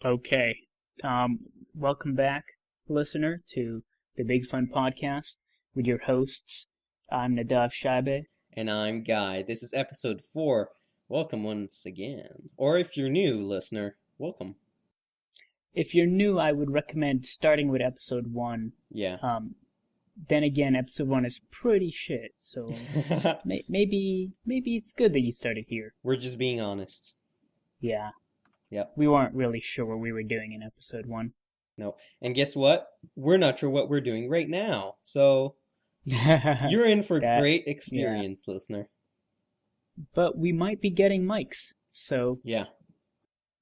Okay. Um, Welcome back, listener, to the Big Fun Podcast with your hosts. I'm Nadav Shaibe. And I'm Guy. This is episode 4. Welcome once again. Or if you're new, listener, welcome. If you're new, I would recommend starting with episode 1. Yeah. Then again, episode 1 is pretty shit, so maybe it's good that you started here. We're just being honest. Yeah. Yep. We weren't really sure what we were doing in episode 1. No. And guess what? We're not sure what we're doing right now. So you're in for great experience, listener. But we might be getting mics, so yeah,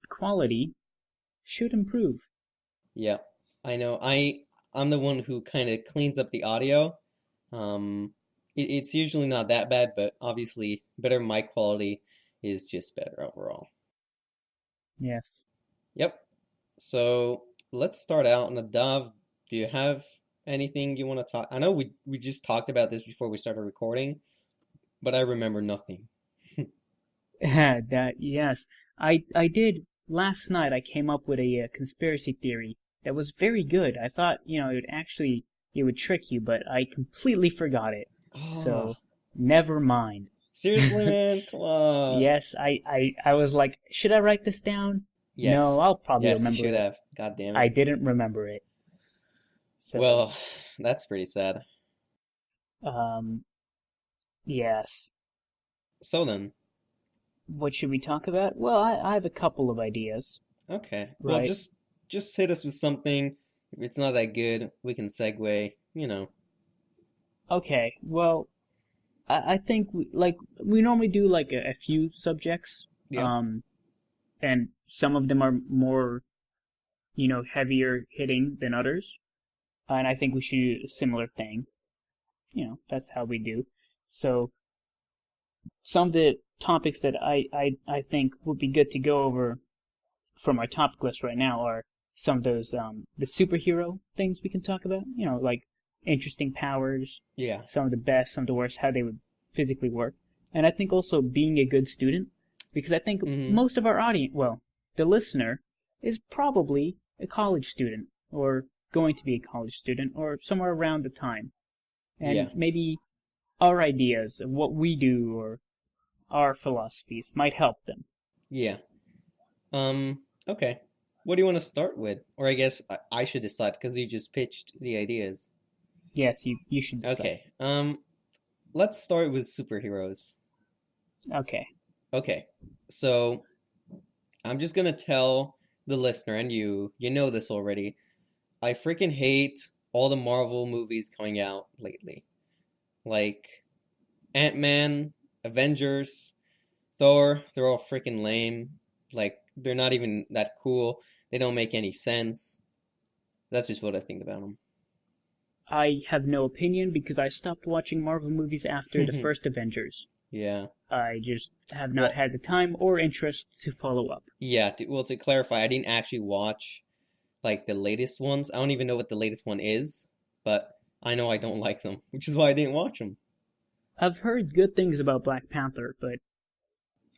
quality should improve. Yeah. I know. I'm the one who kind of cleans up the audio. It's usually not that bad, but obviously better mic quality is just better overall. Yes. Yep. So let's start out. Nadav, do you have anything you want to talk? I know we just talked about this before we started recording, but I remember nothing. Yes. I did last night. I came up with a conspiracy theory that was very good. I thought, it would trick you, but I completely forgot it. So, never mind. Seriously, man? Come on. Yes, I was like, should I write this down? Yes. No, I'll probably yes, remember you should it. have. God damn it. I didn't remember it. So, well, that's pretty sad. Yes. So then. What should we talk about? Well, I have a couple of ideas. Okay. Right. Well, just hit us with something. If it's not that good, we can segue, Okay, well, I think we normally do a few subjects. Yeah. And some of them are more, heavier hitting than others. And I think we should do a similar thing. That's how we do. So, some of the topics that I think would be good to go over from our topic list right now are some of those, the superhero things we can talk about. Like interesting powers. Yeah. Some of the best, some of the worst, how they would physically work. And I think also being a good student, because I think most of our audience, well, the listener, is probably a college student, or going to be a college student, or somewhere around the time. And maybe our ideas of what we do, or our philosophies, might help them. Yeah. Okay. What do you want to start with? Or I guess I should decide, because you just pitched the ideas. Yes, you should decide. Okay. Let's start with superheroes. Okay. Okay. So, I'm just gonna tell the listener, and you know this already, I freaking hate all the Marvel movies coming out lately. Like, Ant-Man, Avengers, Thor, they're all freaking lame. Like, they're not even that cool. They don't make any sense. That's just what I think about them. I have no opinion because I stopped watching Marvel movies after the first Avengers. Yeah. I just have not had the time or interest to follow up. Yeah, to clarify, I didn't actually watch, the latest ones. I don't even know what the latest one is, but I know I don't like them, which is why I didn't watch them. I've heard good things about Black Panther, but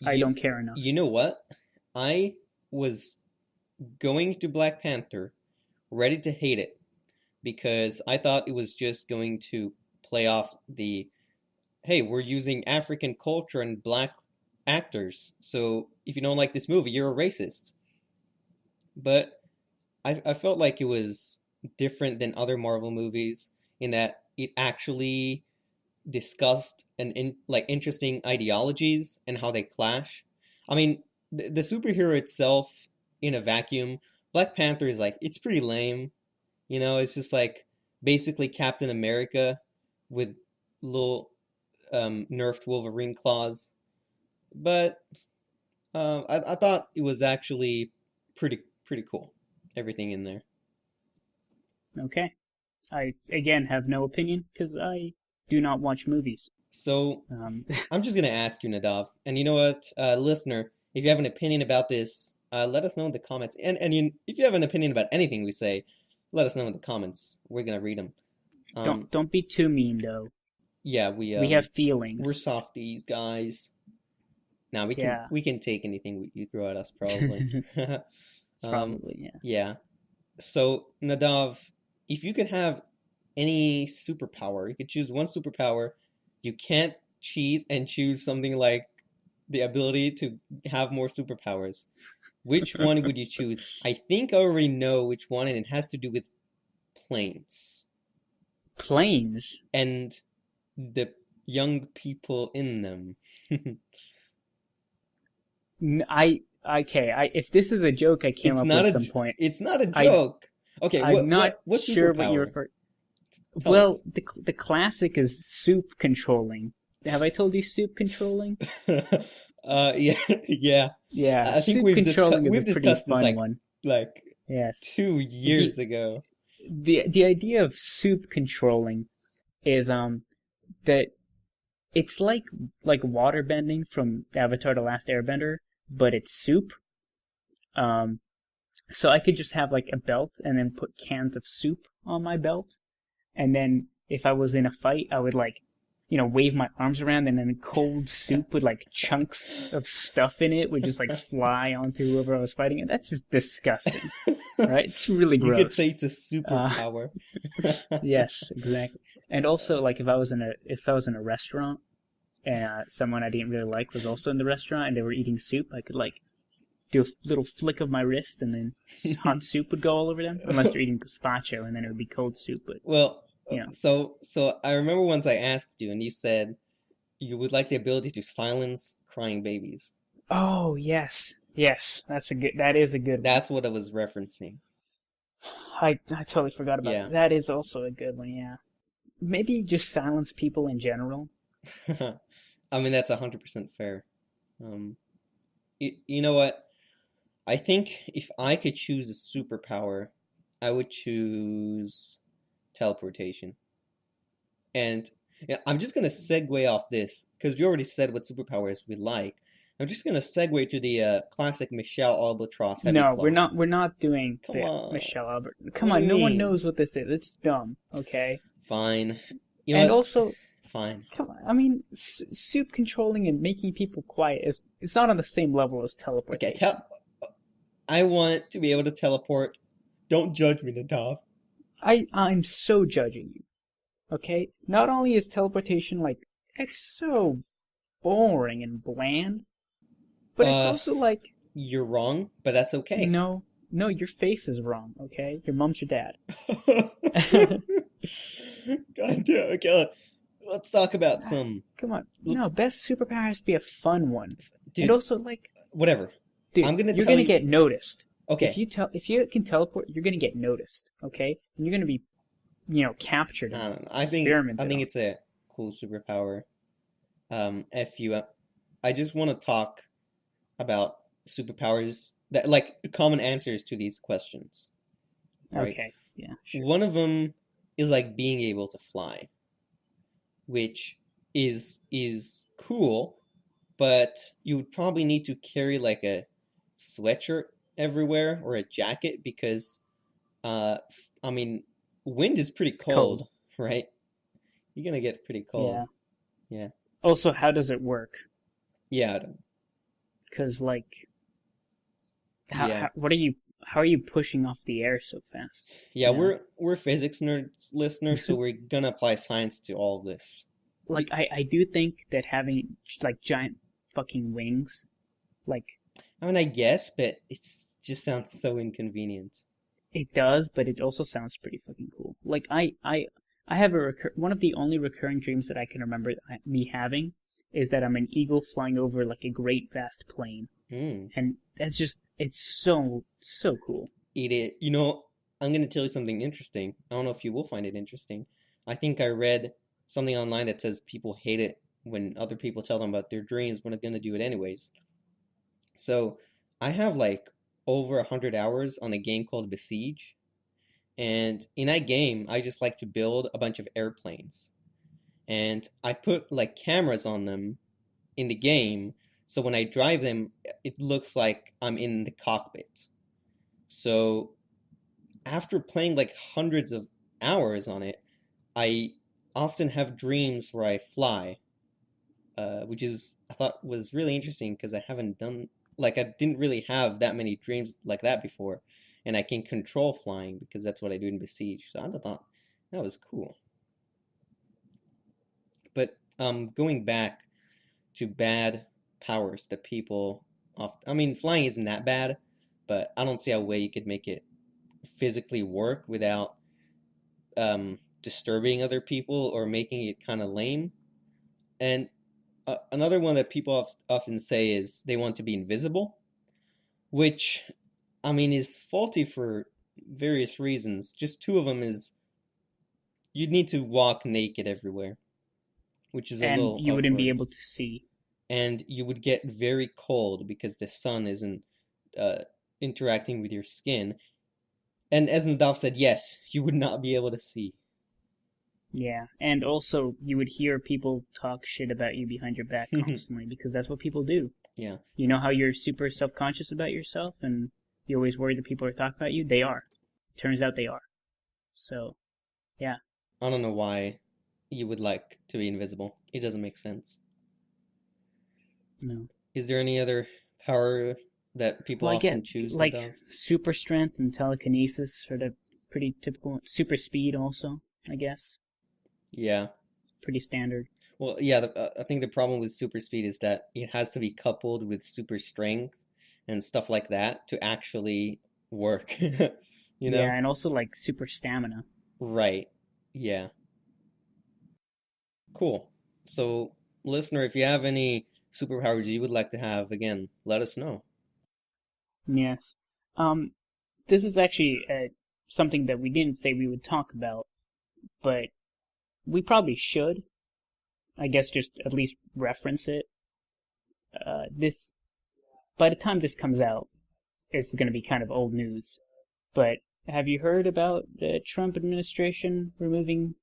I don't care enough. You know what? I was going to Black Panther ready to hate it because I thought it was just going to play off the, hey, we're using African culture and black actors, so if you don't like this movie, you're a racist. But I felt like it was different than other Marvel movies in that it actually discussed interesting ideologies and how they clash. I mean, the superhero itself in a vacuum, Black Panther is it's pretty lame. It's just basically Captain America with little nerfed Wolverine claws. But I thought it was actually pretty cool. Everything in there. Okay. I, again, have no opinion because I do not watch movies. So, I'm just going to ask you, Nadav. And you know what, listener, if you have an opinion about this, let us know in the comments. And if you have an opinion about anything we say, let us know in the comments. We're going to read them. Don't be too mean, though. Yeah, we have feelings. We're softies, guys. Now we can take anything you throw at us, probably. Um, Probably, yeah. yeah. So, Nadav, if you could have any superpower, you could choose one superpower. You can't cheat and choose something like the ability to have more superpowers. Which one would you choose? I think I already know which one, and it has to do with planes Planes. and the young people in them. Okay. If this is a joke I came It's up not with a some point, it's not a I joke. Okay, I'm not what sure what you superpower? refer. Tell Well, us. the classic is soup controlling. Have I told you soup controlling? Yeah, yeah. Yeah, I think soup controlling is a we've pretty discussed this fun one. like Yes. 2 years The ago. the idea of soup controlling is that it's like water bending from Avatar: The Last Airbender, but it's soup. Um, so I could just have like a belt and then put cans of soup on my belt, and then if I was in a fight, I would like, wave my arms around, and then cold soup with like chunks of stuff in it would just like fly onto whoever I was fighting, and that's just disgusting, right? It's really You could say gross. it's a Uh, superpower. yes, exactly. And also, like if I was in a restaurant and someone I didn't really like was also in the restaurant and they were eating soup, I could like do a little flick of my wrist and then hot soup would go all over them. Unless they're eating gazpacho and then it would be cold soup. But Well, you know, so I remember once I asked you and you said you would like the ability to silence crying babies. oh yes, yes, that is a good one. That's what I was referencing. I totally forgot about Yeah. that. That is also a good one. Yeah, maybe just silence people in general. I mean, that's 100% fair. Um, you know what? I think if I could choose a superpower, I would choose teleportation. And yeah, I'm just gonna segue off this because we already said what superpowers we like. I'm just gonna segue to the classic Michelle Albatross Heavy No, we're Claw. not. We're not doing Come the on, Michelle Albert. Come what do you on, no one mean? knows what this is. It's dumb. Okay, Fine. You know and what? also, Fine. come on. I mean, soup controlling and making people quiet is it's not on the same level as Okay, teleportation. I want to be able to teleport. Don't judge me, Nadav. I'm so judging you. Okay, not only is teleportation like it's so boring and bland, but it's Uh, also like you're wrong, but that's okay. no, no, your face is wrong. Okay, your mom's your dad. God damn. Okay, let's talk about some. Come on, no, Let's, best superpower has to be a fun one, and dude. also like, Whatever. dude, I'm gonna you're tell gonna you. get noticed. Okay. If you can teleport, you're gonna get noticed. Okay, and you're gonna be, captured I and don't know. I experimented think on. it's a cool superpower. If you, I just want to talk about superpowers that like common answers to these questions, right? Okay, yeah, sure. One of them is like being able to fly, which is cool, but you would probably need to carry like a sweatshirt everywhere or a jacket because I mean wind is pretty It's cold. cold, right? You're gonna get pretty Yeah. cold. Yeah. Also, how does it work? Yeah. Because like, Yeah. how are you pushing off the air so fast? Yeah, You know, we're physics nerds listeners, so we're gonna apply science to all of this. like I do think that having like giant fucking wings, like I mean, I guess, but it's just sounds so inconvenient. it does, but it also sounds pretty fucking cool. Like I have one of the only recurring dreams that I can remember me having is that I'm an eagle flying over like a great vast plain, Hmm. and it's so cool. Eat it. You know, I'm gonna tell you something interesting. I don't know if you will find it interesting. I think I read something online that says people hate it when other people tell them about their dreams when they're gonna do it anyways. So I have like over 100 hours on a game called Besiege, and in that game, I just like to build a bunch of airplanes, and I put like cameras on them in the game, so when I drive them, it looks like I'm in the cockpit. So after playing like hundreds of hours on it, I often have dreams where I fly, which is I thought was really interesting because I haven't done like I didn't really have that many dreams like that before, and I can control flying because that's what I do in Besiege. So I thought that was cool. But going back to bad powers that people I mean, flying isn't that bad, but I don't see a way you could make it physically work without disturbing other people or making it kind of lame. And another one that people often say is they want to be invisible, which, I mean, is faulty for various reasons. Just two of them is you'd need to walk naked everywhere, which is a And little you wouldn't be awkward. able to see. And you would get very cold because the sun isn't uh, interacting with your skin. And as Nadav said, yes, you would not be able to see. Yeah, and also you would hear people talk shit about you behind your back constantly because that's what people do. Yeah. You know how you're super self-conscious about yourself and you always worry that people are talking about you? They are. Turns out they are. So, yeah. I don't know why you would like to be invisible. It doesn't make sense. No. Is there any other power that people Well, I often get, choose, like, Nadav? super strength and telekinesis are the pretty typical. Super speed also, I guess. Yeah. Pretty standard. Well, yeah, I think the problem with super speed is that it has to be coupled with super strength and stuff like that to actually work. You Yeah, know? and also, like, super stamina. Right. Yeah. Cool. So, listener, if you have any superpowers you would like to have, again, let us know. Yes. Um, this is actually something that we didn't say we would talk about, but we probably should. I guess just at least reference it. This, by the time this comes out, it's going to be kind of old news. But have you heard about the Trump administration removing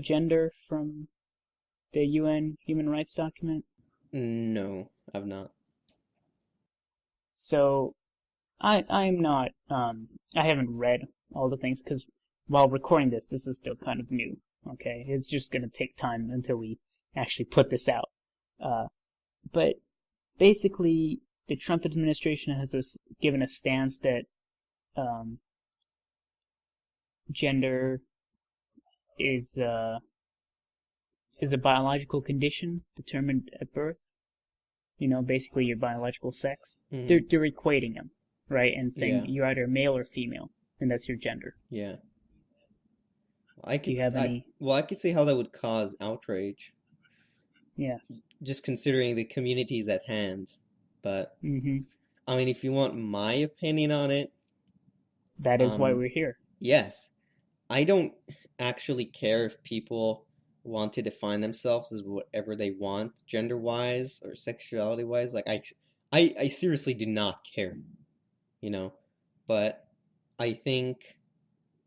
gender from the UN human rights document? No, I've not. So I'm not I haven't read all the things because while recording this is still kind of new. Okay, it's just gonna take time until we actually put this out. But basically, the Trump administration has given a stance that um, gender is is a biological condition determined at birth. You know, basically your biological sex. Hmm. They're equating them, right, and saying Yeah, you're either male or female, and that's your gender. yeah. Do you have any? Well, I could see how that would cause outrage, Yes. just considering the communities at hand. But Mm-hmm. I mean, if you want my opinion on it, That is why um, we're here. yes, I don't actually care if people want to define themselves as whatever they want, gender-wise or sexuality-wise. Like I seriously do not care, you know. But I think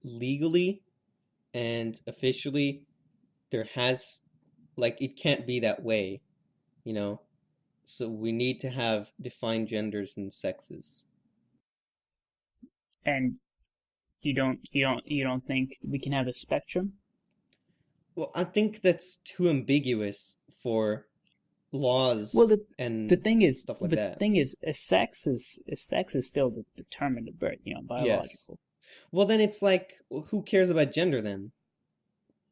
legally and officially there has like it can't be that way, you know. So we need to have defined genders and sexes. And you don't think we can have a spectrum? Well, I think that's too ambiguous for Well, laws the and thing is, stuff like that. a sex is still determined at birth. You know, Yes. biological. Well, then it's like, well, who cares about gender then?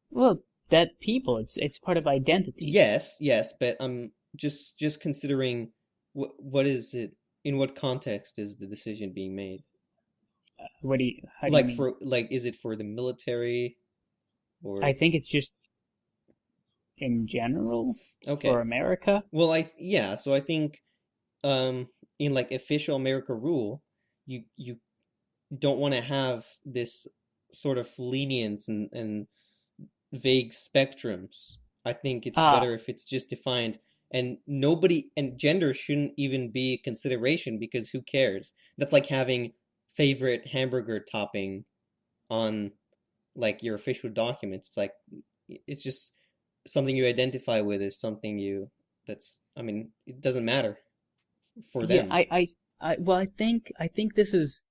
Well, that people, it's part of identity. Yes, yes, but I'm just considering what is it in what context is the decision being made? How do you Like mean? is it for the military I or think it's just in general for okay. America. Well, yeah, so I think in like official America rule, you don't want to have this sort of lenience and vague spectrums. I think it's Ah, better if it's just defined and nobody and gender shouldn't even be a consideration because who cares? That's like having favorite hamburger topping on like your official documents. It's like it's just something you identify with is something you that's I mean, it doesn't matter for yeah. them. Well, I think this is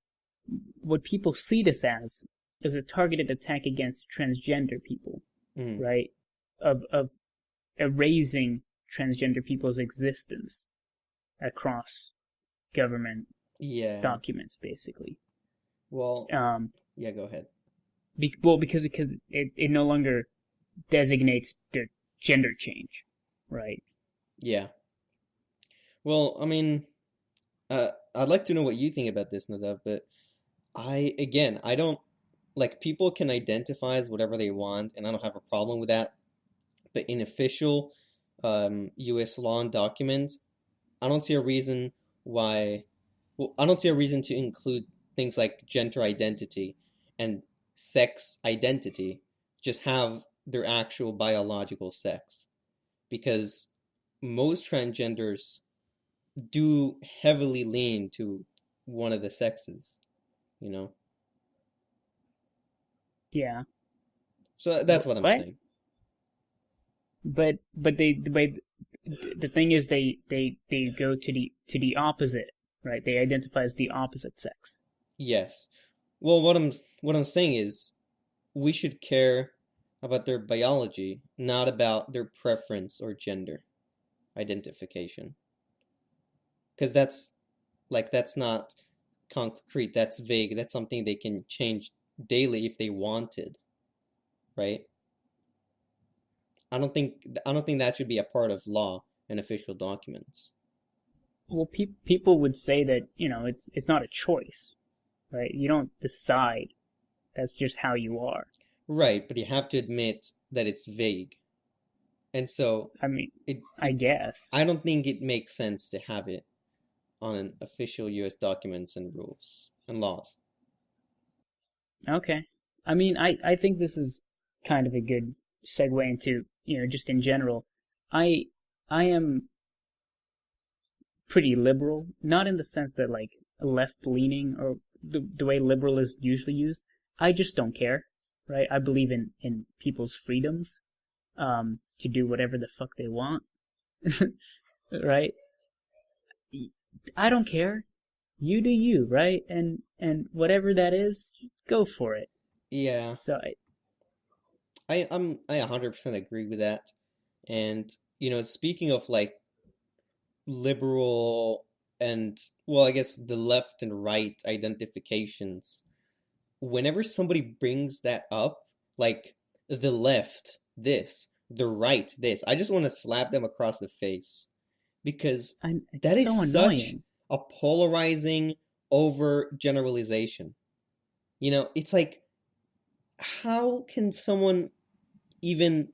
what people see this as is a targeted attack against transgender people, Mm, right? Of erasing transgender people's existence across government Yeah. documents, basically. Well, Um, yeah, go ahead. because it no longer designates the gender change, right? Yeah. Well, I mean, I'd like to know what you think about this, Nadav, but I don't like people can identify as whatever they want, and I don't have a problem with that. But in official U.S. law and documents, I don't see a reason why. Well, I don't see a reason to include things like gender identity and sex identity. Just have their actual biological sex, because most transgenders do heavily lean to one of the sexes, you know? Yeah. So that's what I'm What? saying. But the thing is they go to the opposite, right? They identify as the opposite sex. Yes. Well, what I'm saying is we should care about their biology, not about their preference or gender identification. Because that's not concrete, that's vague, that's something they can change daily if they wanted, right? I don't think that should be a part of law and official documents. Well, people would say that, it's not a choice, right? You don't decide. That's just how you are. Right, but you have to admit that it's vague. And so I mean, it, I it guess. I don't think it makes sense to have it on official US documents and rules and laws. Okay. I mean, I think this is kind of a good segue into, just in general. I I am pretty liberal, not in the sense that like left leaning or the way liberal is usually used. I just don't care, right? I believe in people's freedoms, to do whatever the fuck they want, right? I don't care. You do you, right? And whatever that is, go for it. Yeah, So I 100% agree with that. And speaking of like liberal and, well, I guess the left and right identifications, whenever somebody brings that up, like the left this, the right this, I just want to slap them across the face, because it's that so is such annoying. a polarizing over generalization. It's like, how can someone even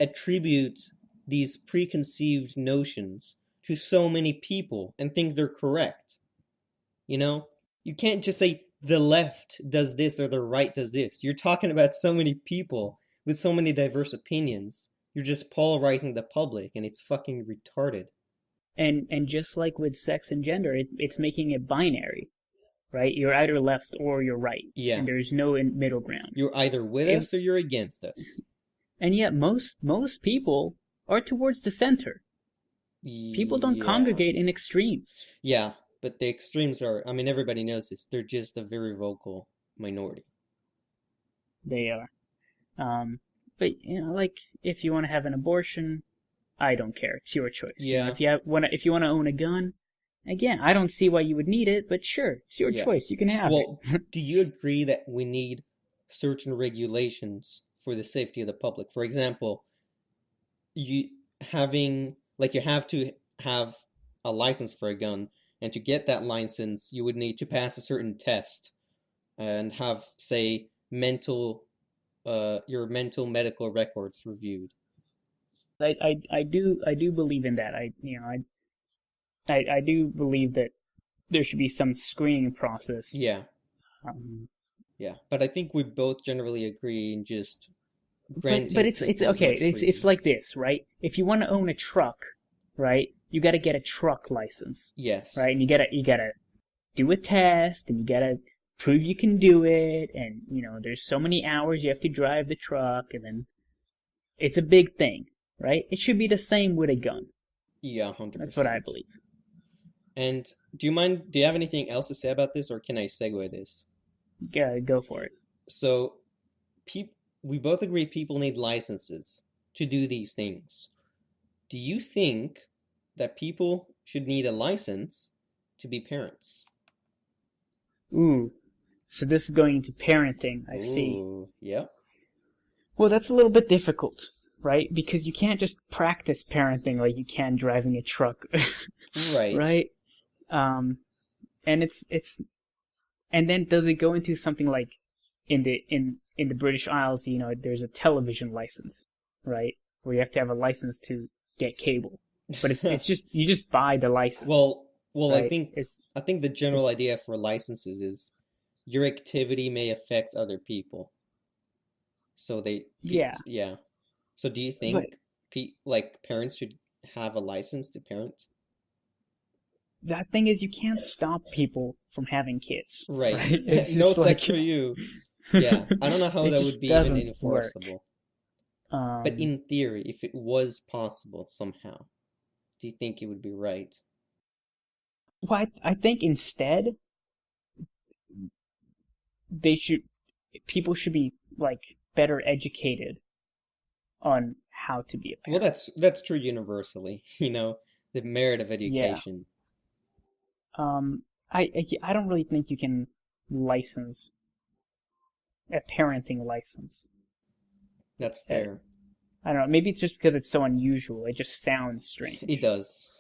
attribute these preconceived notions to so many people and think they're correct? You know, you can't just say the left does this or the right does this. You're talking about so many people with so many diverse opinions. You're just polarizing the public, and it's fucking retarded. And just like with sex and gender, it's making it binary, right? You're either left or you're right, Yeah, and there's no middle ground. you're either with If, us or you're against us. and yet most people are towards the center. People don't Yeah. congregate in extremes. Yeah, but the extremes are, I mean, everybody knows this. They're just a very vocal minority. They are. But like if you want to have an abortion, I don't care. It's your choice. Yeah, If you want to own a gun, again, I don't see why you would need it, but sure, it's your yeah. choice. You can have Well, it. do you agree that we need certain regulations for the safety of the public? For example, you you have to have a license for a gun, and to get that license, you would need to pass a certain test and have, say, your mental medical records reviewed. I do believe in that. I do believe that there should be some screening process. Yeah, Um, yeah. But I think we both generally agree in just but granting it's people as okay. much It's freedom. like this, right? If you want to own a truck, right, you got to get a truck license, Yes. right? And you gotta do a test, and you gotta prove you can do it, and there's so many hours you have to drive the truck, and then it's a big thing, right? It should be the same with a gun. Yeah, That's what I 100%. believe. And do you have anything else to say about this, or can I segue this? Go for it. So, peop we both agree people need licenses to do these things. Do you think that people should need a license to be parents? Ooh. So this is going into parenting, I see. Ooh, yep. Well, that's a little bit difficult, right? Because you can't just practice parenting like you can driving a truck, Right. right? And and then does it go into something like in the British Isles, there's a television license, right? Where you have to have a license to get cable. But it's just you just buy the license, Well, right? I think the general It's idea for licenses is your activity may affect other people. So yeah, yeah. So do you but think like parents should have a license to parent? that thing is you can't stop people from having kids, Right. right? It's No just sex like for you. Yeah. I don't know how it that would just be even doesn't work. enforceable. But Um, in theory, if it was possible somehow, do you think it would be right? well, I think instead they should people should be like better educated on how to be a Well, parent. that's true universally, the merit of Yeah. education. I don't really think you can license a parenting license. That's Uh, fair. I don't know. Maybe it's just because it's so unusual. It just sounds It strange. does.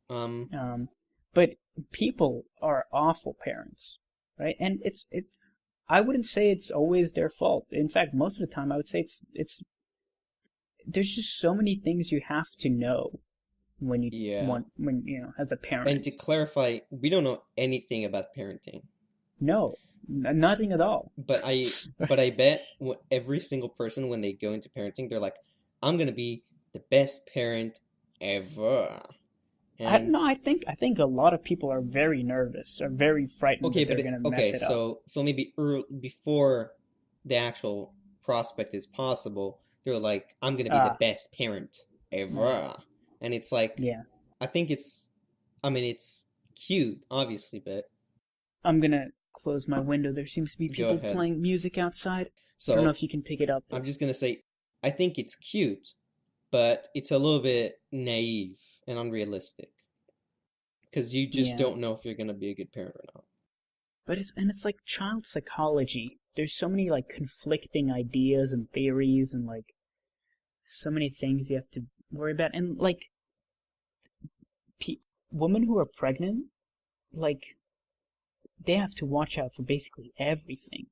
Um, Um, but people are awful parents, right? And I wouldn't say it's always their fault. In fact, most of the time, I would say it's. There's just so many things you have to know yeah. when as a And to parent. clarify, we don't know anything about parenting. No, nothing at all. But I bet every single person when they go into parenting, they're like, I'm gonna be the best parent ever. I don't And know. I think a lot of people are very nervous, are very frightened okay, that they're gonna mess okay, it up. so maybe before the actual prospect is possible, they're like, I'm gonna be the Ah, best parent right. ever. And it's like, Yeah. I think I mean, it's cute, obviously, but I'm gonna close my window. There seems to be go people ahead. playing music outside. I don't know So if you can pick it up. I'm just gonna say, I think it's cute, but it's a little bit naive and unrealistic because you just Yeah. don't know if you're gonna be a good parent or not. But it's like child psychology. There's so many like conflicting ideas and theories and like so many things you have to worry about. And like women who are pregnant, like they have to watch out for basically everything.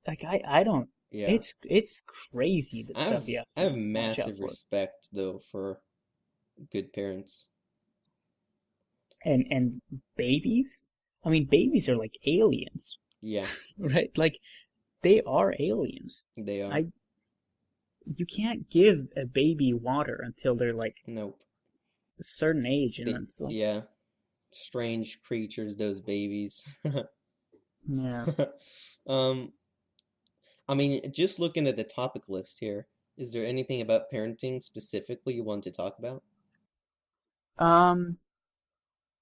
Like I don't. Yeah, It's crazy the stuff you have I to have watch out massive for. respect though for good parents. And babies. I mean, babies are like aliens, Yeah, right? Like they are aliens. they are. I You can't give a baby water until they're like Nope. a certain age, and They it's like, yeah, strange creatures, those babies. yeah. Um, I mean, just looking at the topic list here, is there anything about parenting specifically you want to talk about? Um.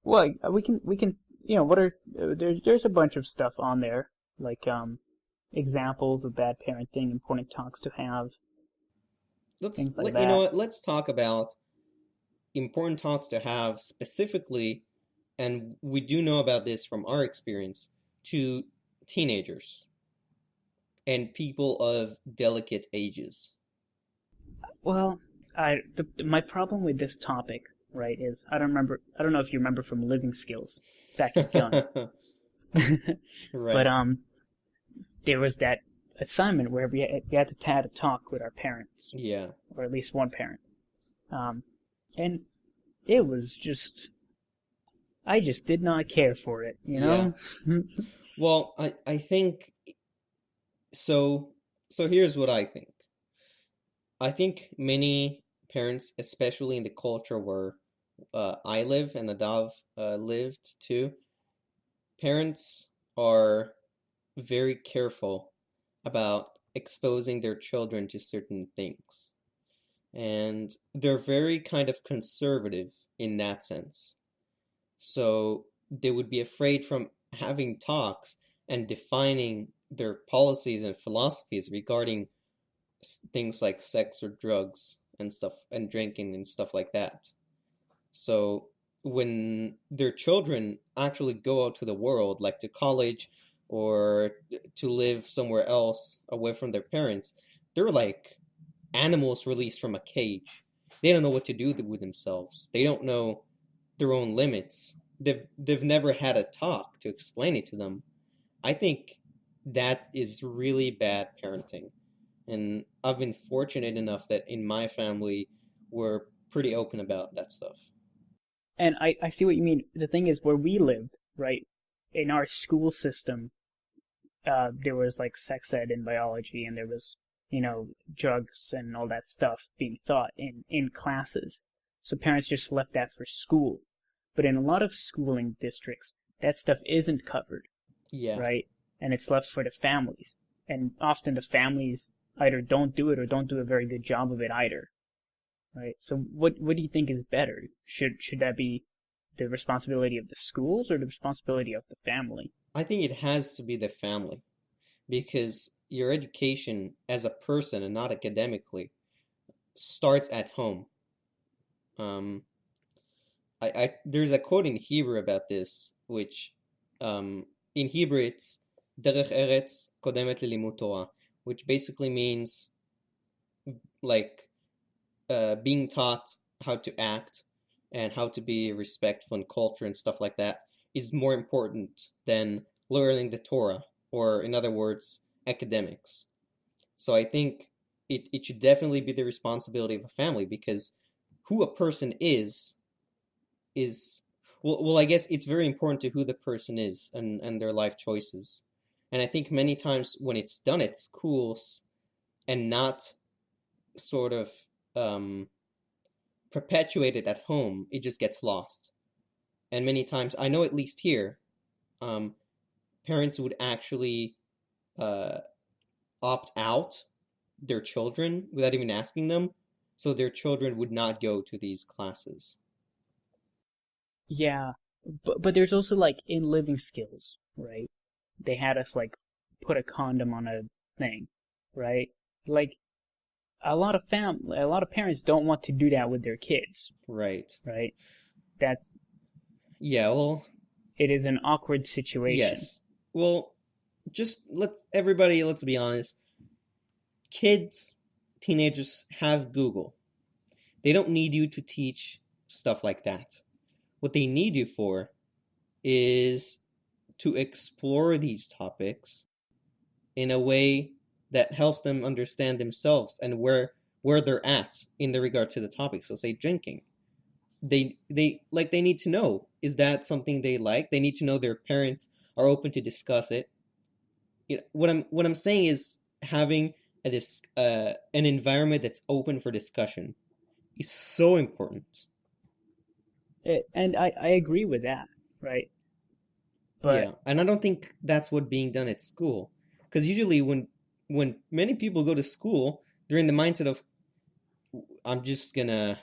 Well, we can what are there's a bunch of stuff on there like examples of bad parenting, important talks to have, things like You know that. what? Let's talk about important talks to have specifically, and we do know about this from our experience, to teenagers and people of delicate ages. Well, my problem with this topic, right, is I don't know if you remember from Living Skills, back in Gun, but Right. there was that assignment where we had to have a talk with our parents, Yeah. or at least one parent, um, and it was just I just did not care for it, you Yeah. know. Well, I think so. So here's what I think. I think many parents, especially in the culture where I live and Nadav lived too, parents are very careful about exposing their children to certain things. And they're very kind of conservative in that sense. So they would be afraid from having talks and defining their policies and philosophies regarding things like sex or drugs and stuff and drinking and stuff like that. So when their children actually go out to the world, like to college or to live somewhere else away from their parents, they're like animals released from a cage. They don't know what to do with themselves. They don't know their own limits. They've never had a talk to explain it to them. I think that is really bad parenting. And I've been fortunate enough that in my family we're pretty open about that stuff. And I see what you mean. The thing is, where we lived, right, in our school system, there was like sex ed and biology, and there was, drugs and all that stuff being taught in classes. So parents just left that for school. But in a lot of schooling districts, that stuff isn't covered, Yeah. right? And it's left for the families. And often the families either don't do it or don't do a very good job of it either, right? So what do you think is better? Should that be the responsibility of the schools or the responsibility of the family? I think it has to be the family because your education as a person and not academically starts at home. Um, I there's a quote in Hebrew about this, which in Hebrew it's derech eretz kodemet lelimud Torah, which basically means like being taught how to act and how to be respectful in culture and stuff like that is more important than learning the Torah, or in other words, academics. So I think it should definitely be the responsibility of a family because who a person is well, I guess it's very important to who the person is and their life choices. And I think many times when it's done at schools and not sort of um, perpetuated at home, it just gets lost. And many times, I know at least here, um, parents would actually uh, opt out their children without even asking them, so their children would not go to these classes. Yeah, but there's also like in living skills, right? They had us like put a condom on a thing, right? Like a lot of parents don't want to do that with their kids, Right. right? That's Yeah, well, it is an awkward situation. yes. Well, just let's be honest. Kids, teenagers have Google. They don't need you to teach stuff like that. What they need you for is to explore these topics in a way that helps them understand themselves and where they're at in the regard to the topic. So say drinking. They need to know, is that something they like? They need to know their parents are open to discuss it. What I'm saying is having an environment that's open for discussion is so important. And I agree with that, right? But Yeah, and I don't think that's what being done at school. Because usually when many people go to school, they're in the mindset of I'm just gonna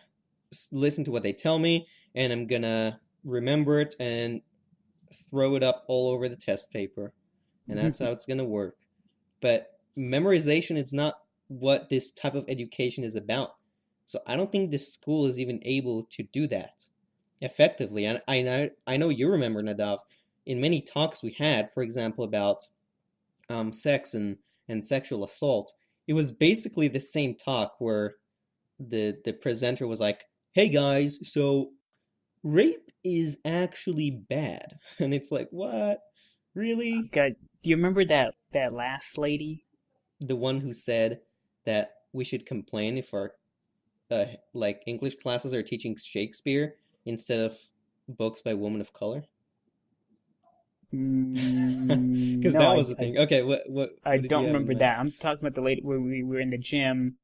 listen to what they tell me, and I'm gonna remember it and throw it up all over the test paper, and that's how it's gonna work. But memorization is not what this type of education is about. So I don't think this school is even able to do that effectively. And I know you remember, Nadav, in many talks we had, for example, about sex and sexual assault, it was basically the same talk where the presenter was like, "Hey guys, so rape is actually bad," and it's like, what? Really? God, do you remember that last lady? The one who said that we should complain if our like English classes are teaching Shakespeare instead of books by women of color? Because No, that was the thing. Okay, I what did you don't have in remember mind? that. I'm talking about the lady where we were in the gym,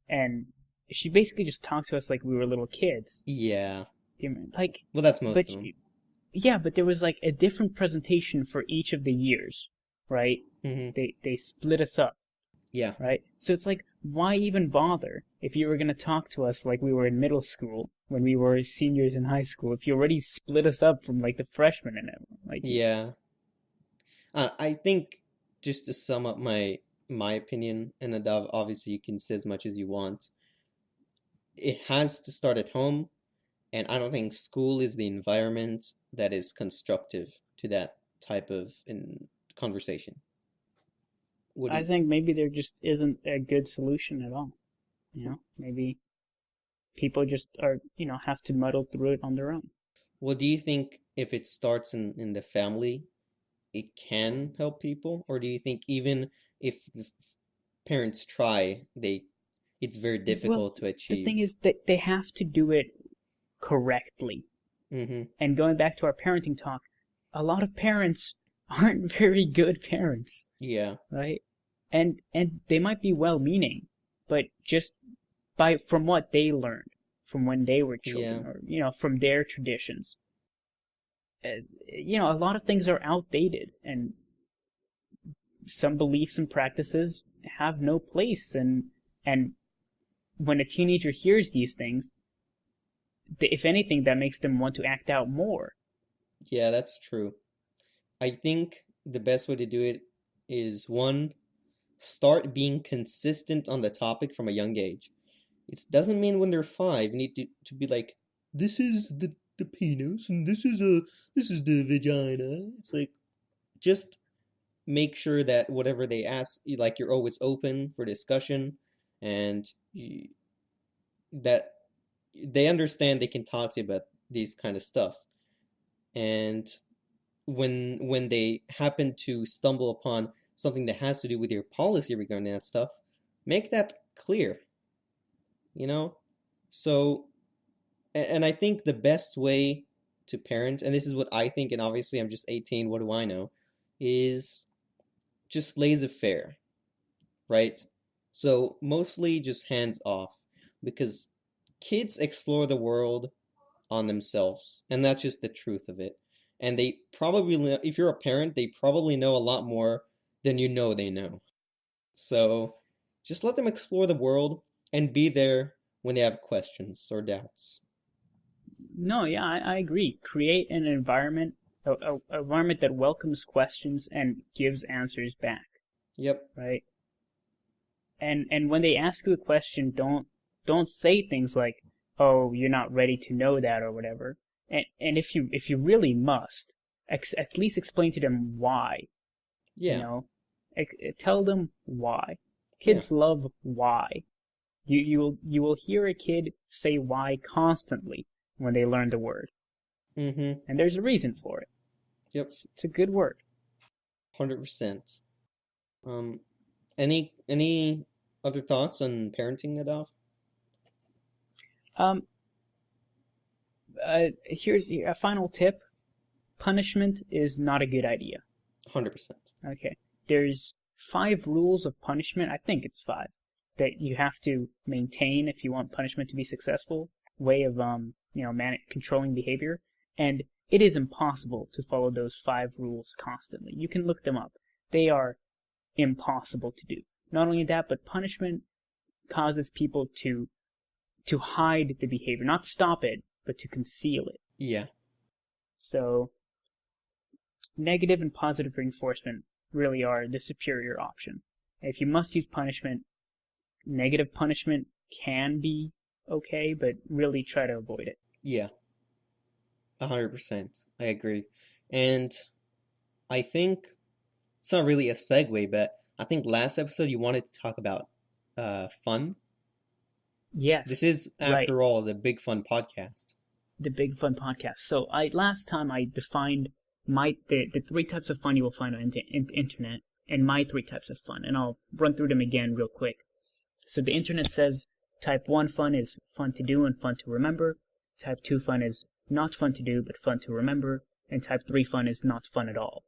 and she basically just talked to us like we were little kids. Yeah. Do you remember? Like, Well, that's most but of them. yeah, but there was like a different presentation for each of the years, right? Hmm. They split us up, Yeah. right? So it's like, why even bother if you were gonna talk to us like we were in middle school when we were seniors in high school? If you already split us up from like the freshmen and everyone, like, Yeah. I think just to sum up my opinion, and Nadav, obviously you can say as much as you want. It has to start at home, And I don't think school is the environment that is constructive to that type of conversation. What do I you, think maybe there just isn't a good solution at all. Maybe people just are, have to muddle through it on their own. well, do you think if it starts in the family, it can help people? Or do you think even if the parents try, it's very Well, difficult to the thing achieve? is that they have to do it correctly. Mm-hmm. And going back to our parenting talk, a lot of parents aren't very good parents, Yeah. right? And they might be well-meaning, but just from what they learned from when they were Yeah. children, or from their traditions, a lot of things are outdated, and some beliefs and practices have no place. And when a teenager hears these things, if anything, that makes them want to act out more. Yeah, that's true. I think the best way to do it is one, start being consistent on the topic from a young age. It doesn't mean when they're five, you need to be like, this is the penis and this is the vagina. It's like just make sure that whatever they ask, like you're always open for discussion, and that they understand they can talk to you about these kind of stuff. And when they happen to stumble upon something that has to do with your policy regarding that stuff, make that clear, you know? So, and I think the best way to parent, and this is what I think, and obviously I'm just 18, what do I know, is just laissez-faire, right? So mostly just hands off, because kids explore the world on themselves, and that's just the truth of it. And they probably, if you're a parent, they probably know a lot more than you know they know. So just let them explore the world and be there when they have questions or doubts. No, yeah, I agree. Create an environment, environment that welcomes questions and gives answers back, Yep. right? And when they ask you a question, don't say things like, "Oh, you're not ready to know that," or whatever. And if you really must, at least explain to them why. You Yeah. know, tell them why. Yeah. Kids love why. You will hear a kid say why constantly when they learn the word, Mm-hmm. and there's a reason for it. Yep. It's a good word. 100%. Um, any other thoughts on parenting, Nadav? Um, here's a final tip. Punishment is not a good idea. 100%. Okay. There's 5 rules of punishment. I think it's 5 that you have to maintain if you want punishment to be successful. Way of controlling behavior, and it is impossible to follow those 5 rules constantly. You can look them up. They are impossible to do. Not only that, but punishment causes people to hide the behavior, not stop it, but to conceal it. Yeah. So negative and positive reinforcement really are the superior option. If you must use punishment, negative punishment can be okay, but really try to avoid it. Yeah. 100%. I agree. And I think it's not really a segue, but I think last episode you wanted to talk about fun. This Yes, is, right. after all, the Big Fun podcast. The Big Fun Podcast. So last time I defined the 3 types of fun you will find on the internet, and my 3 types of fun, and I'll run through them again real quick. So the internet says type 1 fun is fun to do and fun to remember. Type 2 fun is not fun to do but fun to remember. And type 3 fun is not fun at all.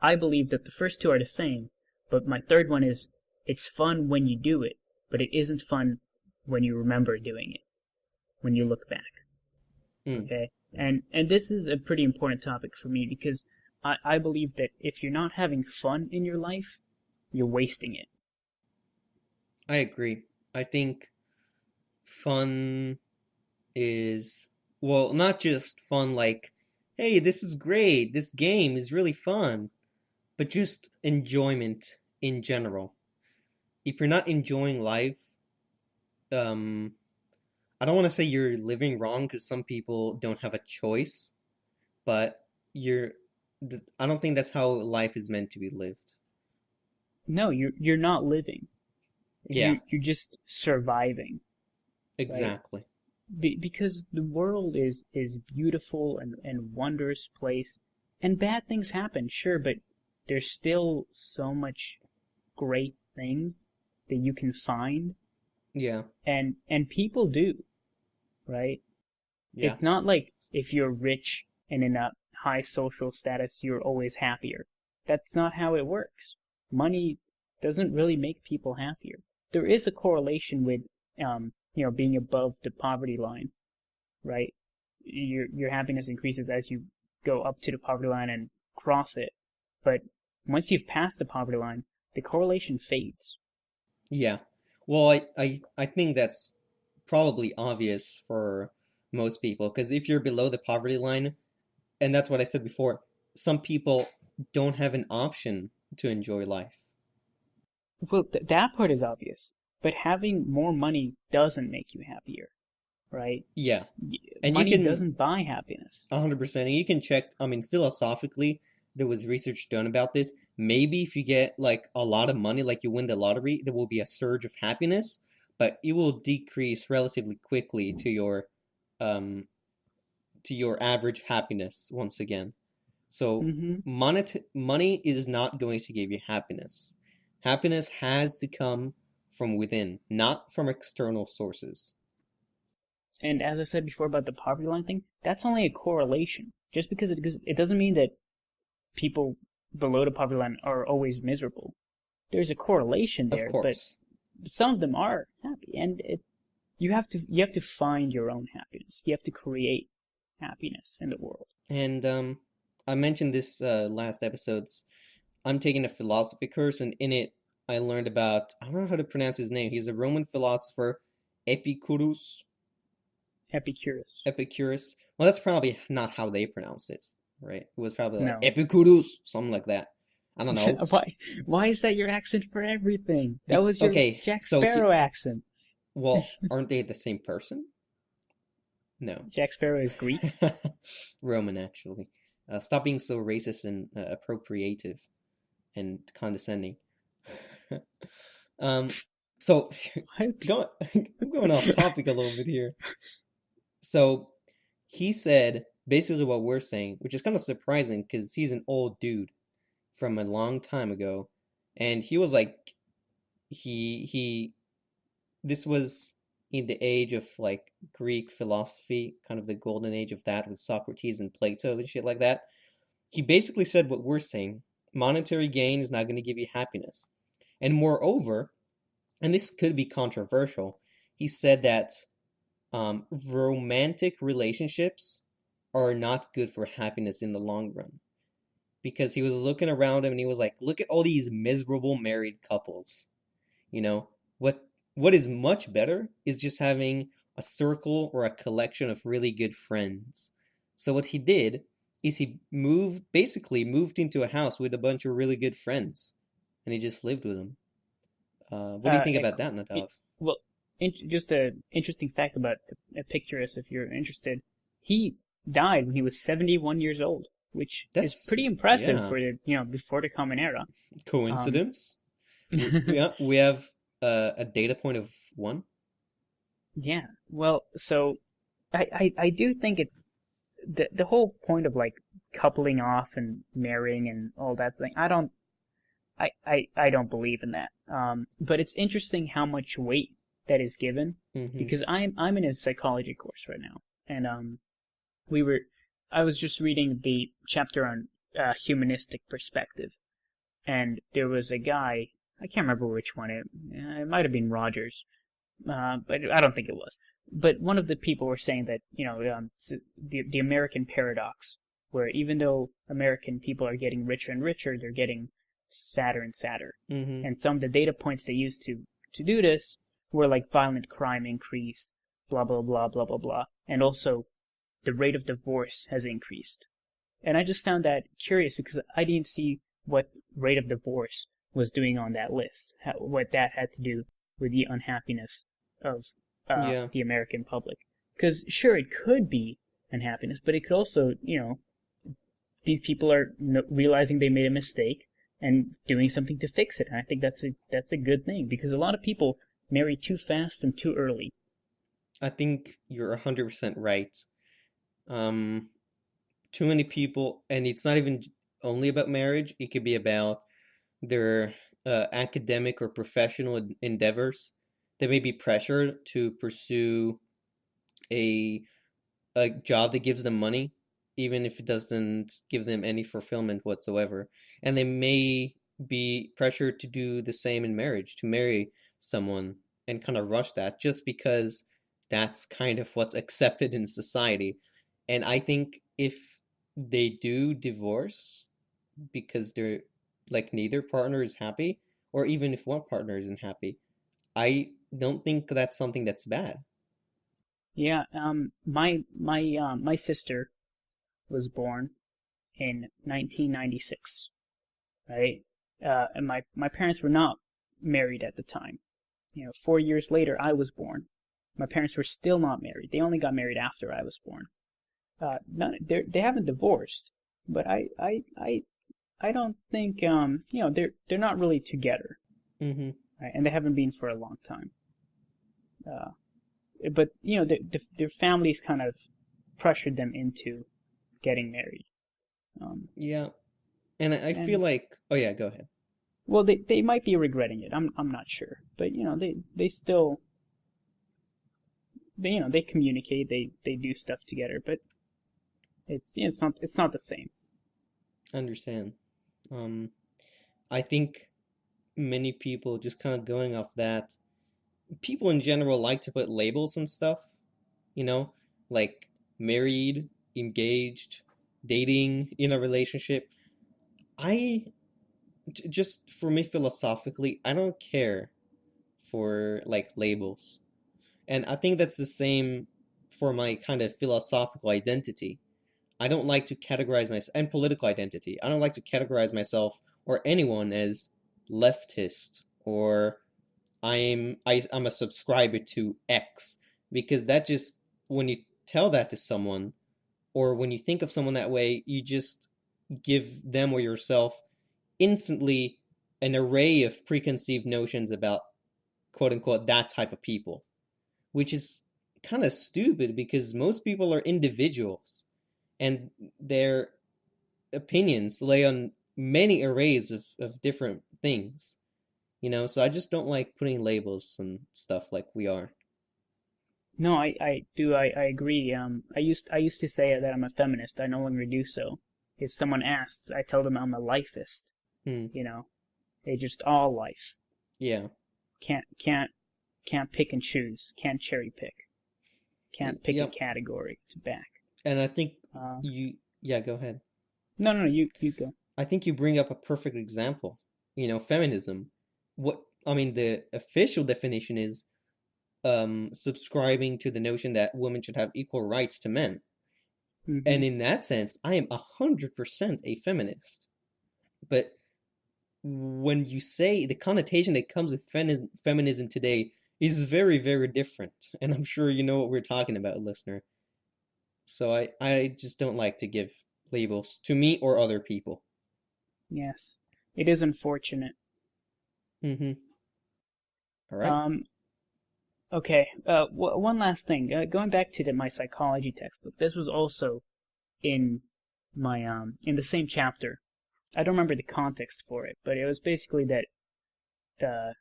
I believe that the first 2 are the same, but my third one is it's fun when you do it, but it isn't fun when you remember doing it, when you look back. Mm. Okay? And this is a pretty important topic for me, because I believe that if you're not having fun in your life, you're wasting it. I agree. I think fun is, well, not just fun like, hey, this is great, this game is really fun, but just enjoyment in general. If you're not enjoying life, um, I don't want to say you're living wrong because some people don't have a choice, but you're I don't think that's how life is meant to be lived. No, you're not living. Yeah, You're just surviving, right? exactly. Because the world is beautiful and wondrous place, and bad things happen, sure, but there's still so much great things that you can find, Yeah, and people do, right? yeah. It's not like if you're rich and in a high social status, you're always happier. That's not how it works. Money doesn't really make people happier. There is a correlation with, being above the poverty line, right? Your happiness increases as you go up to the poverty line and cross it. But once you've passed the poverty line, the correlation fades. Yeah. Well, I think that's probably obvious for most people because if you're below the poverty line, and that's what I said before, some people don't have an option to enjoy life. Well, that part is obvious. But having more money doesn't make you happier, right? Yeah. And you Money can doesn't buy happiness. 100%, and you can check, I mean, philosophically, there was research done about this. Maybe if you get like a lot of money, like you win the lottery, there will be a surge of happiness, but it will decrease relatively quickly um to your average happiness once again. So Hmm. money is not going to give you happiness. Happiness has to come from within, not from external sources. And as I said before about the poverty line thing, that's only a correlation. Just because it doesn't mean that people below the poverty line are always miserable. There's a correlation Of there, but course. some of them are happy, and you have to find your own happiness. You have to create happiness in the world. And I mentioned this last episodes. I'm taking a philosophy course, and in it, I learned about, I don't know how to pronounce his name. He's a Roman philosopher, Epicurus. Epicurus. Epicurus. Well, that's probably not how they pronounced it, right? It was probably like No. Epicurus, something like that. I don't know. Why is that your accent for everything? That was your Okay, Jack so Sparrow accent. well, aren't they the same person? No. Jack Sparrow is Greek. Roman, actually. Stop being so racist and appropriative and condescending. um, so, What? I'm going off topic a little bit here. So, he said basically what we're saying, which is kind of surprising because he's an old dude from a long time ago, and he was like, he this was in the age of like Greek philosophy, kind of the golden age of that with Socrates and Plato and shit like that. He basically said what we're saying. Monetary gain is not going to give you happiness. And moreover, and this could be controversial, he said that romantic relationships are not good for happiness in the long run. Because he was looking around him and he was like, look at all these miserable married couples. You know, what is much better is just having a circle or a collection of really good friends. So what he did is he basically moved into a house with a bunch of really good friends, and he just lived with them. What do you think Uh, about that, Nadav? well, just an interesting fact about Epicurus, if you're interested. He died when he was 71 years old, which is That's pretty impressive yeah, for before the Common Era. Um, coincidence. We have a data point of one. yeah. Well, so I do think it's the whole point of like coupling off and marrying and all that thing. I don't believe in that. But it's interesting how much weight that is given Mm-hmm. because I'm in a psychology course right now, and we were I was just reading the chapter on humanistic perspective, and there was a guy, I can't remember which one, it might have been Rogers, but I don't think it was. But one of the people were saying that the American paradox, where even though American people are getting richer and richer, they're getting sadder and sadder. Mm-hmm. And some of the data points they used to do this were like violent crime increase, blah blah blah blah blah blah, and also the rate of divorce has increased. And I just found that curious because I didn't see what rate of divorce was doing on that list, what that had to do with the unhappiness of Yeah. the American public. Because sure, it could be unhappiness, but it could also, these people are realizing they made a mistake and doing something to fix it. And I think that's a good thing, because a lot of people marry too fast and too early. I think you're 100% right. Um, Too many people, and it's not even only about marriage, it could be about their academic or professional endeavors. They may be pressured to pursue a a job that gives them money, even if it doesn't give them any fulfillment whatsoever. And they may be pressured to do the same in marriage, to marry someone and kind of rush that just because that's kind of what's accepted in society. And I think if they do divorce because they're like neither partner is happy, or even if one partner isn't happy, I don't think that's something that's bad. Yeah, my sister was born in 1996, right? And my parents were not married at the time. 4 years later, I was born. My parents were still not married. They only got married after I was born. They haven't divorced, but I don't think they're not really together, Hmm. right? And they haven't been for a long time. Uh, but their families kind of pressured them into getting married. Um, Yeah. And I feel and like, oh yeah, go ahead. well, they might be regretting it. I'm not sure, but they still they communicate. They do stuff together, but it's not the same. Understand. Um, I think many people just kind of going off that. People in general like to put labels and stuff, you know, like married, engaged, dating, in a relationship. I just for me philosophically, I don't care for like labels. And I think that's the same for my kind of philosophical identity. I don't like to categorize myself and political identity. I don't like to categorize myself or anyone as leftist or I'm a subscriber to X, because that just when you tell that to someone or when you think of someone that way, you just give them or yourself instantly an array of preconceived notions about quote unquote that type of people, which is kind of stupid because most people are individuals and their opinions lay on many arrays of different things, so I just don't like putting labels and stuff like we are. No, I do. I agree. I used to say that I'm a feminist. I no longer do so. If someone asks, I tell them I'm a lifist. Hmm. You know, they just all life. Yeah. Can't pick and choose. Can't cherry pick. Can't pick a Yep. category to back. And I think Uh, yeah, go ahead. no, you go. I think you bring up a perfect example. Feminism. What I mean, the official definition is subscribing to the notion that women should have equal rights to men. Hmm. And in that sense, I am 100% a feminist. But when you say the connotation that comes with feminism today is very, very different. And I'm sure you know what we're talking about, listener. So I just don't like to give labels to me or other people. Yes, it is unfortunate. Mm-hmm. All right. Um, okay. One last thing. Going back to my psychology textbook, this was also in in the same chapter. I don't remember the context for it, but it was basically that. Uh,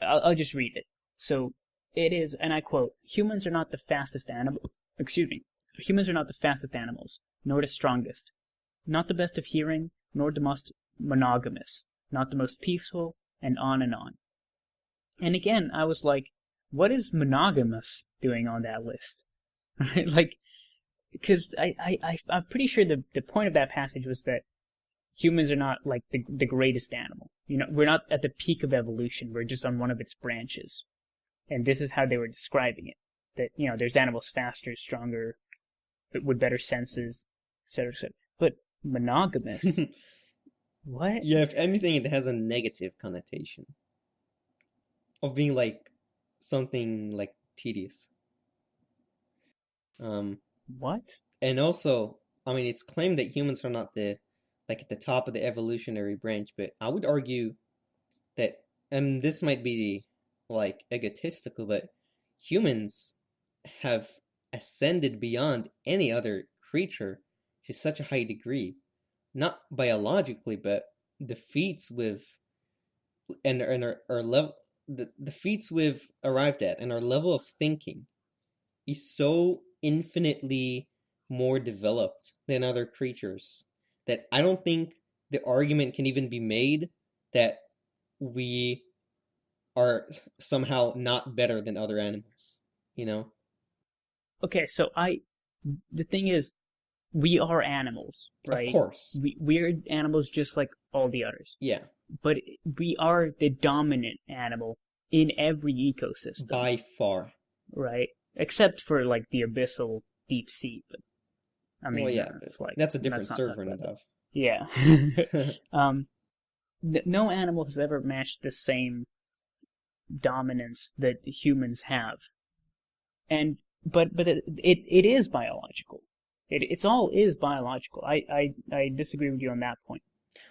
I'll just read it. So it is, and I quote: "Humans are not the fastest animal. Excuse me. Humans are not the fastest animals, nor the strongest, not the best of hearing, nor the most monogamous, not the most peaceful, and on and on." And again, I was like, what is monogamous doing on that list? Right? Like, because I'm pretty sure the point of that passage was that humans are not like the greatest animal. We're not at the peak of evolution. We're just on one of its branches. And this is how they were describing it. That, there's animals faster, stronger, with better senses, etc., etc. But monogamous? What? Yeah, if anything, it has a negative connotation of being like something like tedious. Um, What? and also, I mean, it's claimed that humans are not the like at the top of the evolutionary branch, but I would argue that, and this might be like egotistical, but humans have ascended beyond any other creature to such a high degree, not biologically, but the feats with and our level the feats we've arrived at and our level of thinking is so infinitely more developed than other creatures that I don't think the argument can even be made that we are somehow not better than other animals, you know? Okay, so the thing is, we are animals, Of right? course. We're animals just like all the others. Yeah, But we are the dominant animal in every ecosystem, by far. right? Except for like the abyssal deep sea, but I Well, mean, yeah, but it's like that's a different let's not talk server and about that. above. Yeah. No animal has ever matched the same dominance that humans have, and but it is biological. It's all is biological. I disagree with you on that point.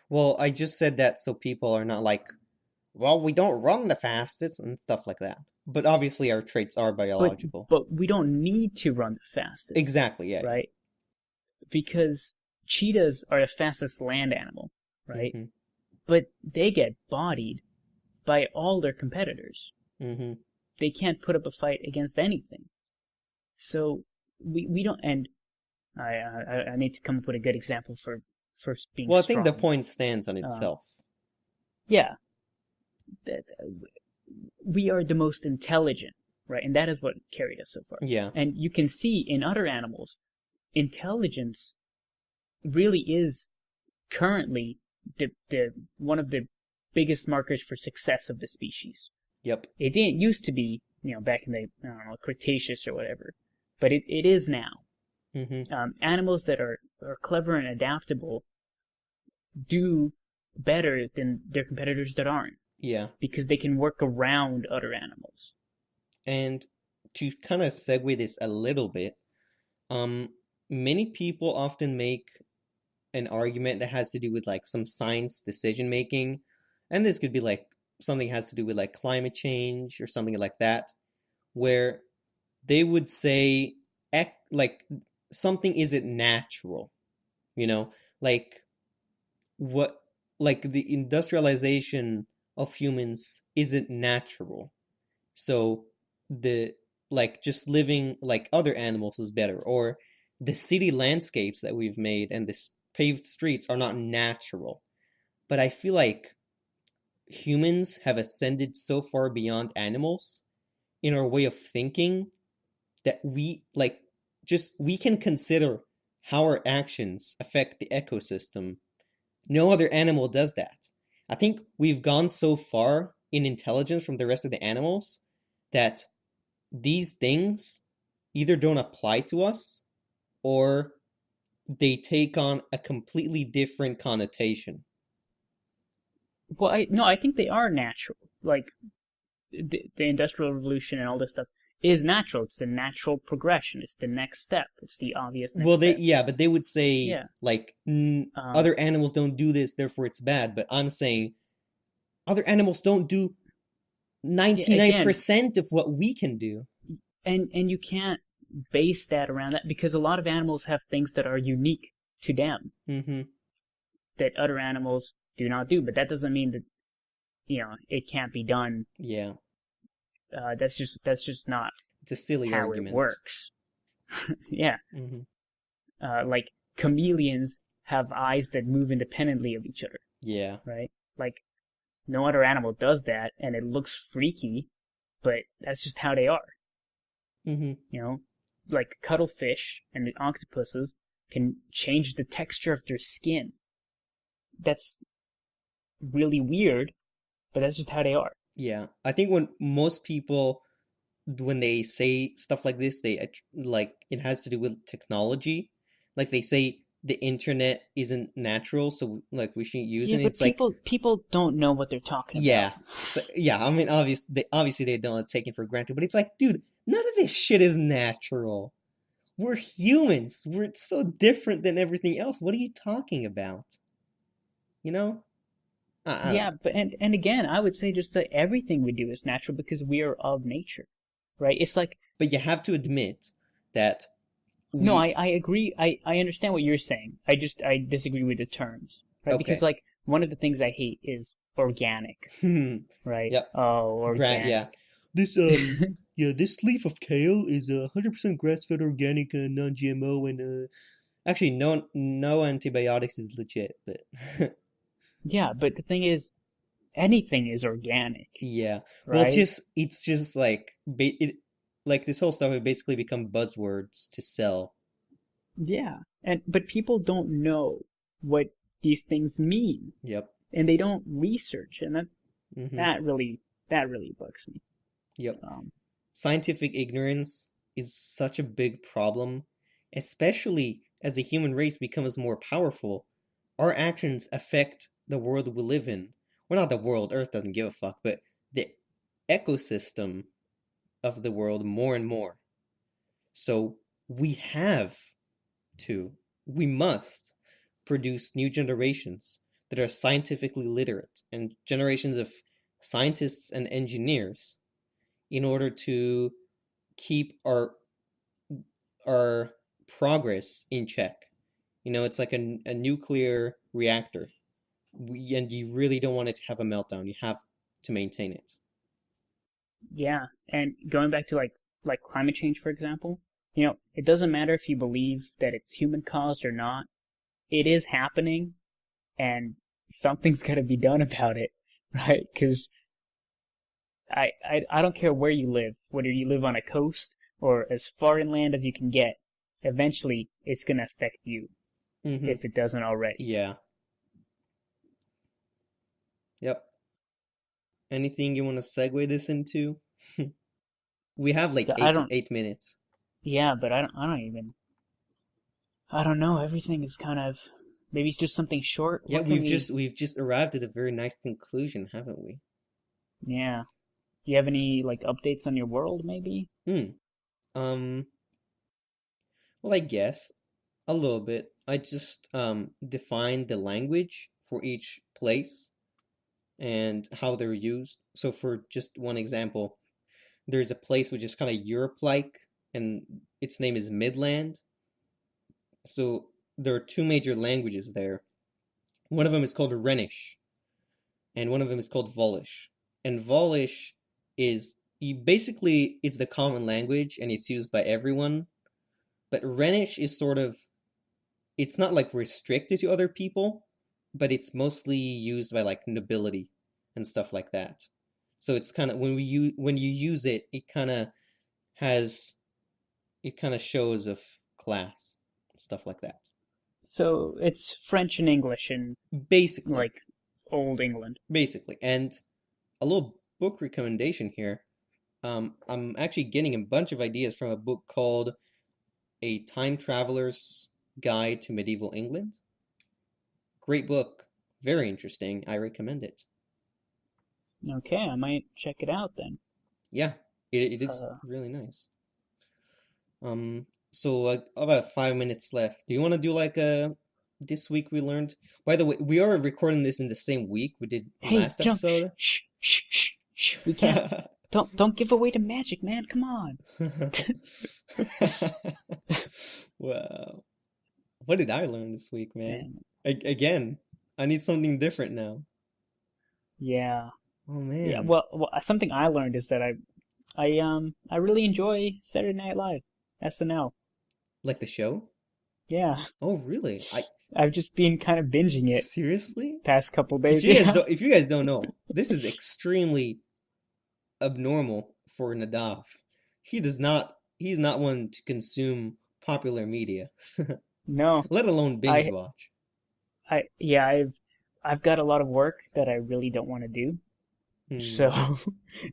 Well, I just said that so people are not like, well, we don't run the fastest and stuff like that. But obviously our traits are But biological. but we don't need to run the fastest, Exactly, yeah. right? Because cheetahs are the fastest land animal, right? Mm-hmm. But they get bodied by all their competitors. Mm-hmm. They can't put up a fight against anything. So we don't. And I need to come up with a good example for being Well, I strong. think the point stands on itself. Yeah, that we are the most intelligent, right? And that is what carried us so far. Yeah. And you can see in other animals, intelligence really is currently the one of the biggest markers for success of the species. Yep. It didn't used to be, back in the I don't know, Cretaceous or whatever, but it is now. Mm-hmm. Animals that are clever and adaptable do better than their competitors that aren't, Yeah. because they can work around other animals. And to kind of segue this a little bit, many people often make an argument that has to do with like some science decision making, and this could be like something has to do with like climate change or something like that, where they would say like something isn't natural, you know, like what like the industrialization of humans isn't natural. So the like just living like other animals is better, or the city landscapes that we've made and the paved streets are not natural. But I feel like humans have ascended so far beyond animals in our way of thinking that we like just we can consider how our actions affect the ecosystem. No other animal does that. I think we've gone so far in intelligence from the rest of the animals that these things either don't apply to us or they take on a completely different connotation. Well, I think they are natural. Like the Industrial Revolution and all this stuff is natural. It's the natural progression. It's the next step. It's the obvious next Well, step. but they would say Yeah. like other animals don't do this, therefore it's bad. But I'm saying other animals don't do 99% of what we can do. And you can't base that around that, because a lot of animals have things that are unique to them that other animals do not do. But that doesn't mean that it can't be done. Yeah. That's just not. It's a silly how argument. It works. Yeah. Like chameleons have eyes that move independently of each other. Yeah. Right. Like no other animal does that, and it looks freaky, but that's just how they are. Like cuttlefish and the octopuses can change the texture of their skin. That's really weird, but that's just how they are. Yeah. I think when most people, when they say stuff like this, they like it has to do with technology. Like they say the internet isn't natural, so like we shouldn't use Yeah, it. but It's like, people don't know what they're talking yeah, about. yeah. I mean, obviously they don't take it for granted, but it's like, dude, none of this shit is natural. We're humans. We're so different than everything else. What are you talking about? You know? I don't Yeah, know. but and again, I would say just that everything we do is natural because we are of nature, right? It's like But you have to admit that no, we I agree. I understand what you're saying. I disagree with the terms, right? Because okay. like one of the things I hate is organic, right? Yep. Oh, Brand, yeah. organic. This yeah, this leaf of kale is 100% grass-fed organic non-GMO and actually no antibiotics is legit, but Yeah, but the thing is, anything is organic, yeah. Well, right? it's just like like this whole stuff, it basically become buzzwords to sell. Yeah, and but people don't know what these things mean, Yep. and they don't research, and Mm-hmm. that really bugs me. Yep. Um, Scientific ignorance is such a big problem, especially as the human race becomes more powerful. Our actions affect the world we live in. Well, not the world, Earth doesn't give a fuck, but the ecosystem of the world more and more. So we have to, we must produce new generations that are scientifically literate and generations of scientists and engineers in order to keep our progress in check. You know, it's like a nuclear reactor. And you really don't want it to have a meltdown. You have to maintain it. yeah, and going back to like climate change, for example, it doesn't matter if you believe that it's human caused or not. It is happening, and something's got to be done about it, right? Because I don't care where you live, whether you live on a coast or as far inland as you can get, eventually it's going to affect you Mm-hmm. if it doesn't already. Yeah. Yep. Anything you want to segue this into? We have like I eight don't, 8 minutes. yeah, but I don't know. Everything is kind of, maybe it's just something short. Yeah, What can we, we've just arrived at a very nice conclusion, haven't we? yeah. Do you have any like updates on your world, maybe? Hmm. Um. Well, I guess a little bit. I just defined the language for each place and how they're used. So for just one example, there's a place which is kind of Europe-like, and its name is Midland. So there are two major languages there. One of them is called Rhenish, and one of them is called Polish. And Polish is basically it's the common language and it's used by everyone. But Rhenish is sort of it's not like restricted to other people, but it's mostly used by like nobility and stuff like that. So it's kind of when you use it, has it kind of shows of class, stuff like that. So it's French and English in Basically, like old England. and a little book recommendation here. I'm actually getting a bunch of ideas from a book called A Time Traveler's Guide to Medieval England. Great book, very interesting. I recommend it. Okay, I might check it out then. Yeah, it is Uh, really nice. So about 5 minutes left. Do you want to do like a this week we learned? By the way, we are recording this in the same week we did hey, last don't, shh, episode. shh, shh, shh, shh. We can't. Don't give away the magic, man. Come on. Wow. What did I learn this week, man? Man, Again, I need something different now. yeah, Oh yeah. man. Well, something I learned is that I really enjoy Saturday Night Live, SNL. Like the show? Yeah, Oh really? I I've just been kind of binging it seriously? past couple days. Yeah. If you guys don't know, this is extremely abnormal for Nadav. He's not one to consume popular media, No, let alone binge I watch. yeah, I've got a lot of work that I really don't want to do. Hmm. So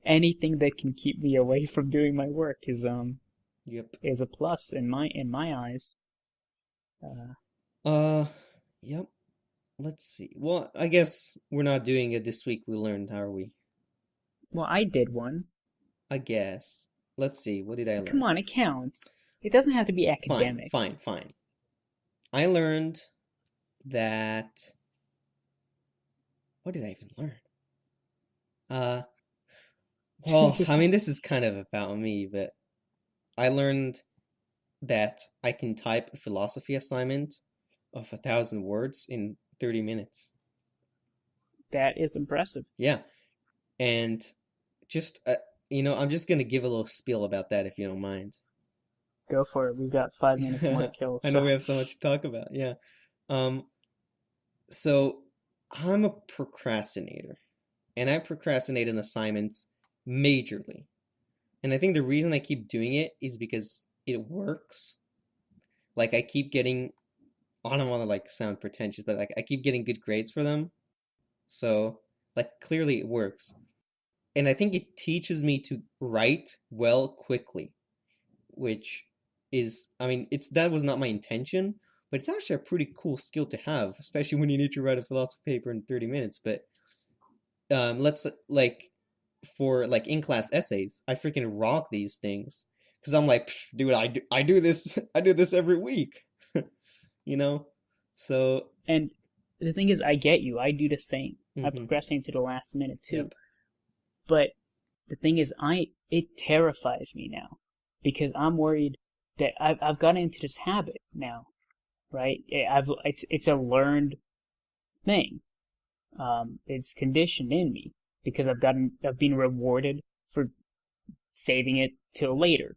anything that can keep me away from doing my work Yep. is a plus in my eyes. Uh, Uh, yep. Let's see. Well, I guess we're not doing it this week. We learned, are we? Well, I did one. I guess. Let's see. What did I Come learn? on, it counts. It doesn't have to be Fine, academic. fine, fine. I learned that. What did I even learn? Uh, well, I mean, this is kind of about me, but I learned that I can type a philosophy assignment of 1,000 words in 30 minutes. That is impressive. Yeah, and just I'm just gonna give a little spiel about that if you don't mind. Go for it. We've got 5 minutes more to kill. I know So we have so much to talk about. Yeah. Um, so I'm a procrastinator, and I procrastinate on assignments majorly. And I think the reason I keep doing it is because it works. Like I keep getting, I don't want to like sound pretentious, but like I keep getting good grades for them. So like clearly it works. And I think it teaches me to write well quickly, which is, I mean, it's that was not my intention, but it's actually a pretty cool skill to have, especially when you need to write a philosophy paper in 30 minutes. But let's like for like in class essays, I freaking rock these things because I'm like, dude, I do this I do this every week, you know. So and the thing is, I get you. I do the same. I mhm, procrastinate to the last minute too. yep, But the thing is, it terrifies me now because I'm worried that I've gotten into this habit now, right? It's a learned thing. It's conditioned in me because I've been rewarded for saving it till later,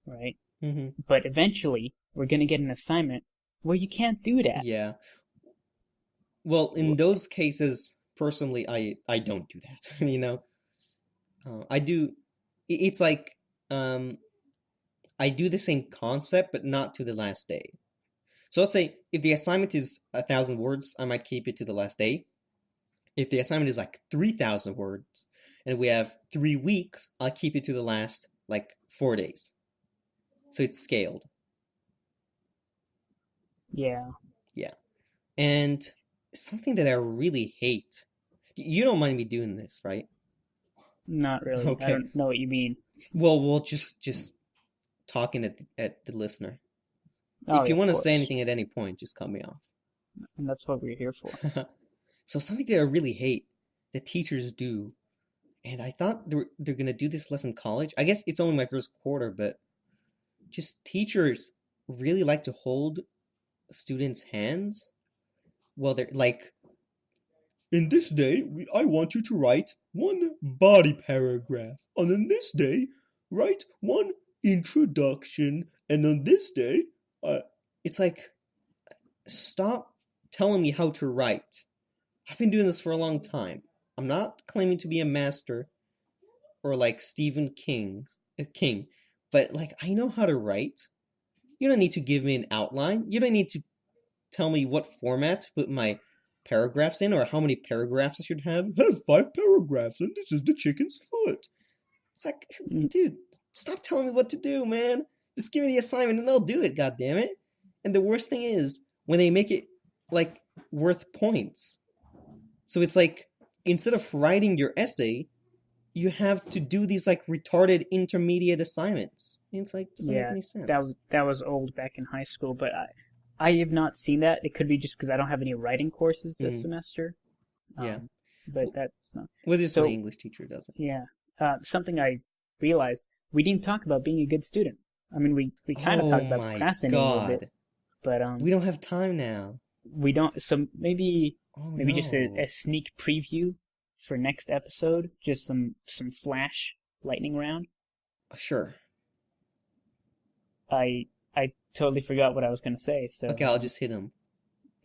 right? mhm, But eventually, we're gonna get an assignment where you can't do that. yeah. Well, in those cases, personally, I don't do that. You know, I do. It's like um, I do the same concept, but not to the last day. So let's say if the assignment is 1,000 words, I might keep it to the last day. If the assignment is like 3,000 words and we have 3 weeks, I'll keep it to the last like 4 days. So it's scaled. Yeah, Yeah. And something that I really hate. You don't mind me doing this, right? not really. I Okay. don't know what you mean. Well, we'll just talking at the listener. Oh If yeah, you of want to say course. anything at any point, just cut me off. And that's what we're here for. So something that I really hate that teachers do, and I thought they're gonna do this less in college. I guess it's only my first quarter, but just teachers really like to hold students' hands while they're like, in this day, I want you to write one body paragraph. And on this day, write one introduction. And on this day, it's like, stop telling me how to write. I've been doing this for a long time. I'm not claiming to be a master or like Stephen King, but like I know how to write. You don't need to give me an outline. You don't need to tell me what format to put my paragraphs in or how many paragraphs I should have. I have 5 paragraphs and this is the chicken's foot. It's like, Mm, dude, stop telling me what to do, man. Just give me the assignment and I'll do it, God damn it. And the worst thing is when they make it like worth points. So it's like instead of writing your essay, you have to do these like retarded intermediate assignments. And it's like doesn't make Yeah, any sense. that was old back in high school, but I have not seen that. It could be just because I don't have any writing courses this Mm, semester. yeah. But that's not. Well, just my So English teacher doesn't. yeah, something I realized we didn't talk about being a good student. I mean, we kind of Oh talked about my procrastinating a little bit, God. but We don't have time now. we don't. So Oh maybe just no. a sneak preview for next episode, just some flash lightning round. Sure. I totally forgot what I was gonna say. So Okay, I'll just hit him.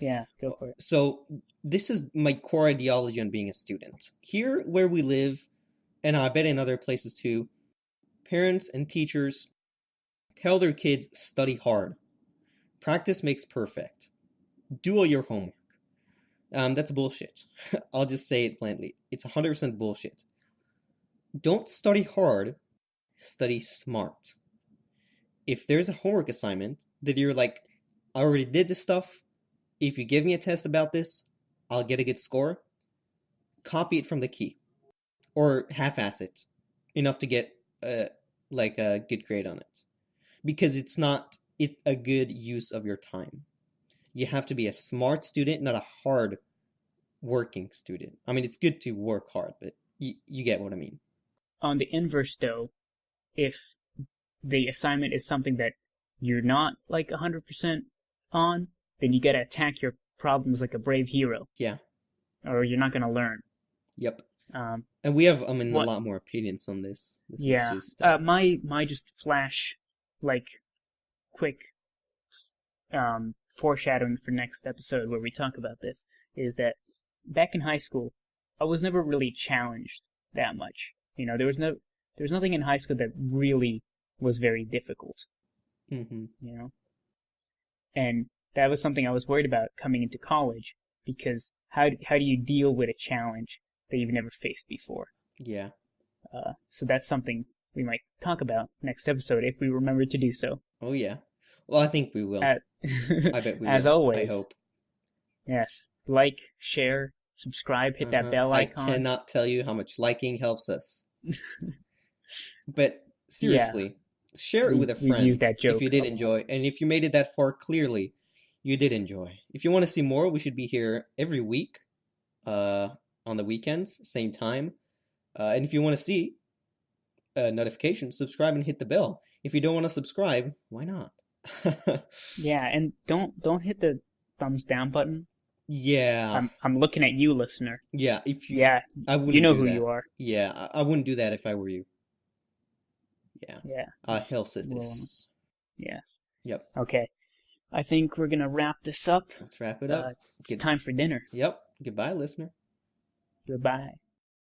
yeah, go for it. So, this is my core ideology on being a student. Here, where we live, and I bet in other places too, parents and teachers tell their kids study hard. Practice makes perfect. Do all your homework. That's bullshit. I'll just say it bluntly. It's 100% bullshit. Don't study hard, study smart. If there's a homework assignment that you're like, I already did this stuff, if you give me a test about this, I'll get a good score. Copy it from the key, or half-ass it, enough to get like a good grade on it, because it's not a good use of your time. You have to be a smart student, not a hard working student. I mean, it's good to work hard, but you get what I mean. On the inverse, though, if the assignment is something that you're not like 100% on, then you gotta attack your problems like a brave hero. Yeah. Or you're not gonna learn. Yep. Um, And we have, I mean, a what- lot more opinions on this. This yeah. is just, My just flash, like, quick foreshadowing for next episode where we talk about this is that back in high school, I was never really challenged that much. You know, there was nothing in high school that really was very difficult. mm-hmm. You know, and that was something I was worried about coming into college, because how do you deal with a challenge that you've never faced before? Yeah. So that's something we might talk about next episode if we remember to do so. Oh yeah. Well, I think we will. I bet we will. As always. I hope. Yes. Like, share, subscribe, hit that bell icon. I cannot tell you how much liking helps us. But seriously, share it with a friend used that joke if you did enjoy. And if you made it that far, clearly you did enjoy. If you want to see more, we should be here every week on the weekends, same time. And if you want to see notifications, subscribe and hit the bell. If you don't want to subscribe, why not? Yeah, and don't hit the thumbs down button. Yeah. I'm looking at you, listener. Yeah, if you Yeah, I wouldn't you know do who that. you are. Yeah, I wouldn't do that if I were you. Yeah. Yeah. Helsith Well, this. yes. Yep. Okay. I think we're gonna wrap this up. Let's wrap it up. It's time for dinner. Yep. Goodbye, listener. Goodbye.